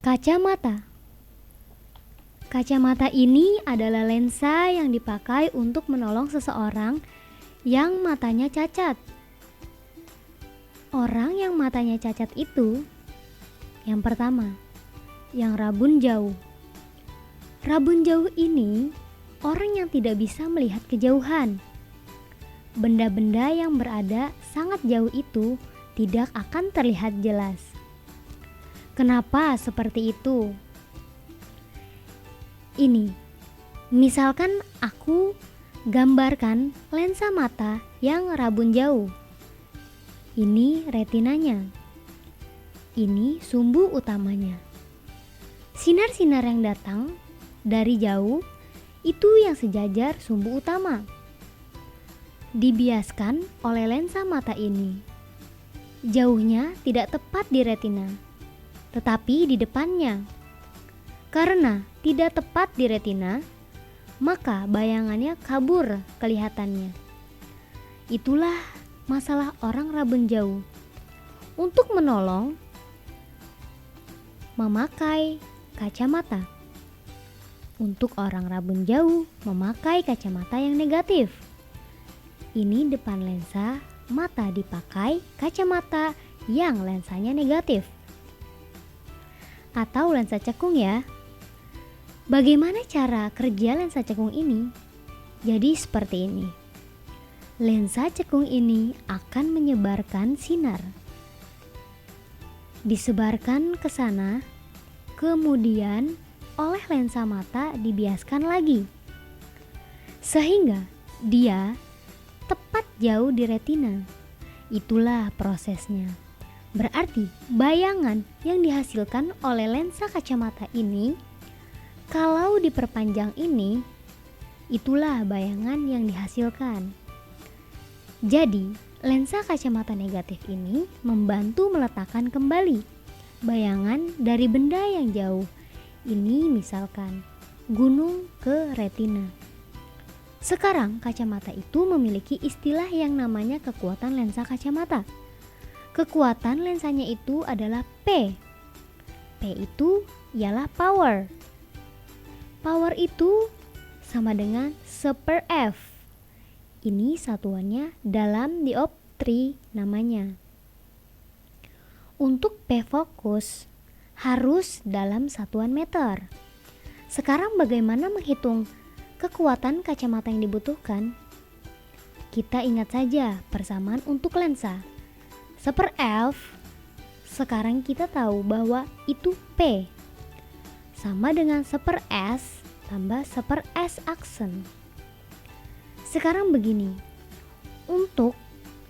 Kacamata. Kacamata ini adalah lensa yang dipakai untuk menolong seseorang yang matanya cacat. Orang yang matanya cacat itu, yang pertama, yang rabun jauh. Rabun jauh ini orang yang tidak bisa melihat kejauhan. Benda-benda yang berada sangat jauh itu tidak akan terlihat jelas. Kenapa seperti itu? Ini, misalkan aku gambarkan lensa mata yang rabun jauh. Ini retinanya. Ini sumbu utamanya. Sinar-sinar yang datang dari jauh itu yang sejajar sumbu utama. Dibiaskan oleh lensa mata ini. Jauhnya tidak tepat di retina, tetapi di depannya. Karena tidak tepat di retina, maka bayangannya kabur kelihatannya. Itulah masalah orang rabun jauh. Untuk menolong, memakai kacamata. Untuk orang rabun jauh, memakai kacamata yang negatif. Ini depan lensa, mata dipakai kacamata yang lensanya negatif. Atau lensa cekung ya. Bagaimana cara kerja lensa cekung ini? Jadi seperti ini. Lensa cekung ini akan menyebarkan sinar. Disebarkan ke sana, kemudian oleh lensa mata dibiaskan lagi. Sehingga dia tepat jauh di retina. Itulah prosesnya. Berarti bayangan yang dihasilkan oleh lensa kacamata ini, kalau diperpanjang ini, itulah bayangan yang dihasilkan. Jadi, lensa kacamata negatif ini membantu meletakkan kembali bayangan dari benda yang jauh. Ini misalkan gunung ke retina. Sekarang kacamata itu memiliki istilah yang namanya kekuatan lensa kacamata. Kekuatan lensanya itu adalah P. P itu ialah power. Power itu sama dengan 1/F. Ini satuannya dalam dioptri namanya. Untuk P fokus harus dalam satuan meter. Sekarang bagaimana menghitung kekuatan kacamata yang dibutuhkan? Kita ingat saja persamaan untuk lensa. 1/F, sekarang kita tahu bahwa itu P. Sama dengan 1/S tambah 1/S aksen. Sekarang begini, untuk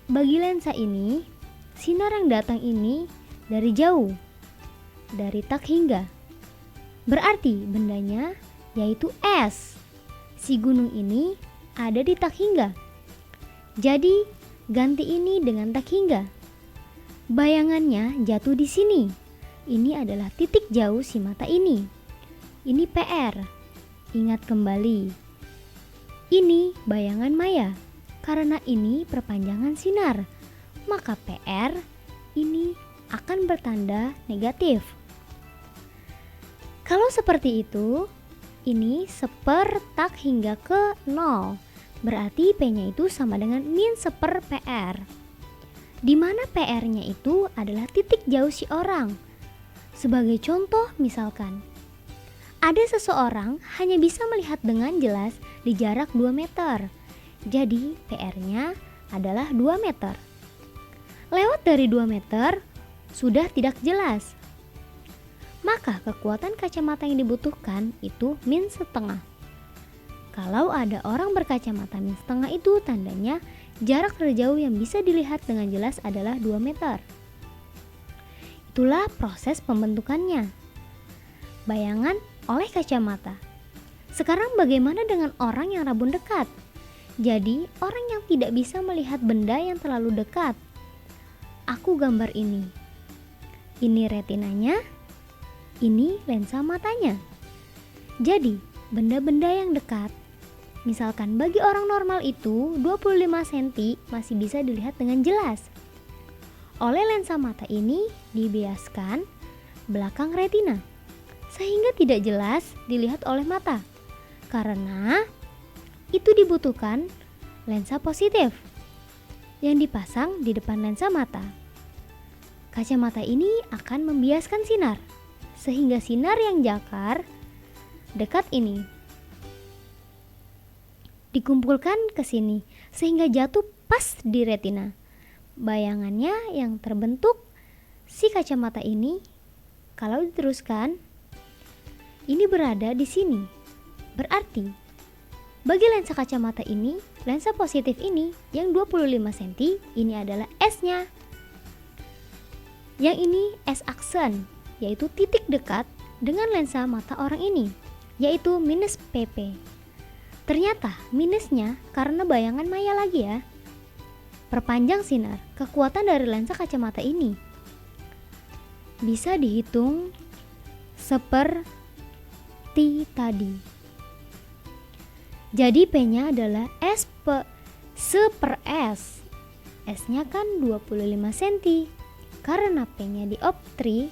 bagi lensa ini, sinar yang datang ini dari jauh, dari tak hingga. Berarti bendanya yaitu S. Si gunung ini ada di tak hingga. Jadi ganti ini dengan tak hingga. Bayangannya jatuh di sini. Ini adalah titik jauh si mata ini. Ini PR. Ingat kembali. Ini bayangan maya. Karena ini perpanjangan sinar, maka PR ini akan bertanda negatif. Kalau seperti itu, ini tak hingga ke 0. Berarti P-nya itu sama dengan -1/PR. Di mana PR-nya itu adalah titik jauh si orang. Sebagai contoh misalkan, ada seseorang hanya bisa melihat dengan jelas di jarak 2 meter. Jadi PR-nya adalah 2 meter. Lewat dari 2 meter sudah tidak jelas. Maka kekuatan kacamata yang dibutuhkan itu -1/2. Kalau ada orang berkacamata -1/2 itu tandanya jarak terjauh yang bisa dilihat dengan jelas adalah 2 meter. Itulah proses pembentukannya. Bayangan oleh kacamata. Sekarang bagaimana dengan orang yang rabun dekat? Jadi orang yang tidak bisa melihat benda yang terlalu dekat. Aku gambar ini. Ini retinanya, ini lensa matanya. Jadi benda-benda yang dekat, misalkan bagi orang normal itu 25 cm masih bisa dilihat dengan jelas. Oleh lensa mata ini dibiaskan belakang retina. sehingga tidak jelas dilihat oleh mata. Karena itu dibutuhkan lensa positif yang dipasang di depan lensa mata. Kacamata ini akan membiaskan sinar, sehingga sinar yang jakar dekat ini dikumpulkan ke sini, sehingga jatuh pas di retina. Bayangannya yang terbentuk si kacamata ini, kalau diteruskan, ini berada di sini. Berarti, bagi lensa kacamata ini, lensa positif ini yang 25 cm, ini adalah S-nya. Yang ini S-aksen, yaitu titik dekat dengan lensa mata orang ini, yaitu minus PP. Ternyata minusnya karena bayangan maya lagi ya. Perpanjang sinar, kekuatan dari lensa kacamata ini bisa dihitung seperti tadi. Jadi P-nya adalah S per S. S-nya kan 25 cm. Karena P-nya dioptri,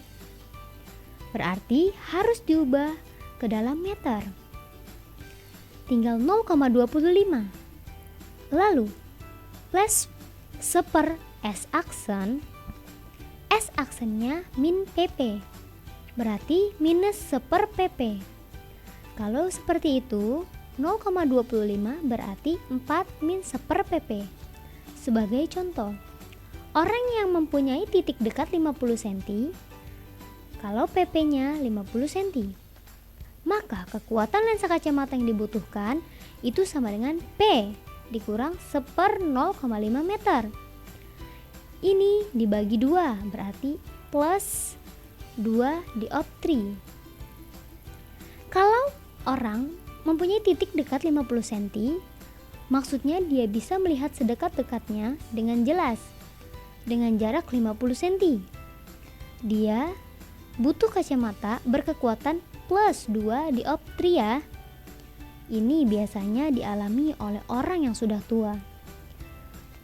berarti harus diubah ke dalam meter. Tinggal 0,25. Lalu, plus seper S-aksen, S-aksennya min PP, berarti minus seper PP. Kalau seperti itu, 0,25 berarti 4 min seper PP. Sebagai contoh, orang yang mempunyai titik dekat 50 cm, kalau PP-nya 50 cm, maka kekuatan lensa kacamata yang dibutuhkan itu sama dengan P dikurang seper 0,5 meter. Ini dibagi 2, berarti plus 2 dioptri. Kalau orang mempunyai titik dekat 50 cm, maksudnya dia bisa melihat sedekat-dekatnya dengan jelas, dengan jarak 50 cm. Dia butuh kacamata berkekuatan plus 2 dioptri ya. Ini biasanya dialami oleh orang yang sudah tua.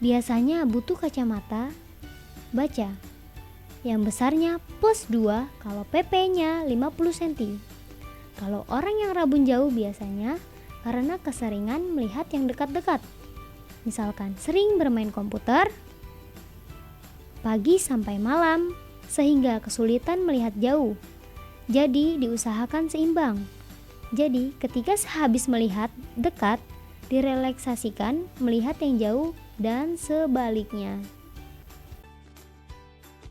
Biasanya butuh kacamata baca yang besarnya plus 2 kalau PP-nya 50 cm. Kalau orang yang rabun jauh biasanya karena keseringan melihat yang dekat-dekat. Misalkan sering bermain komputer pagi sampai malam, sehingga kesulitan melihat jauh. Jadi diusahakan seimbang. Jadi ketika sehabis melihat dekat, direlaksasikan melihat yang jauh dan sebaliknya.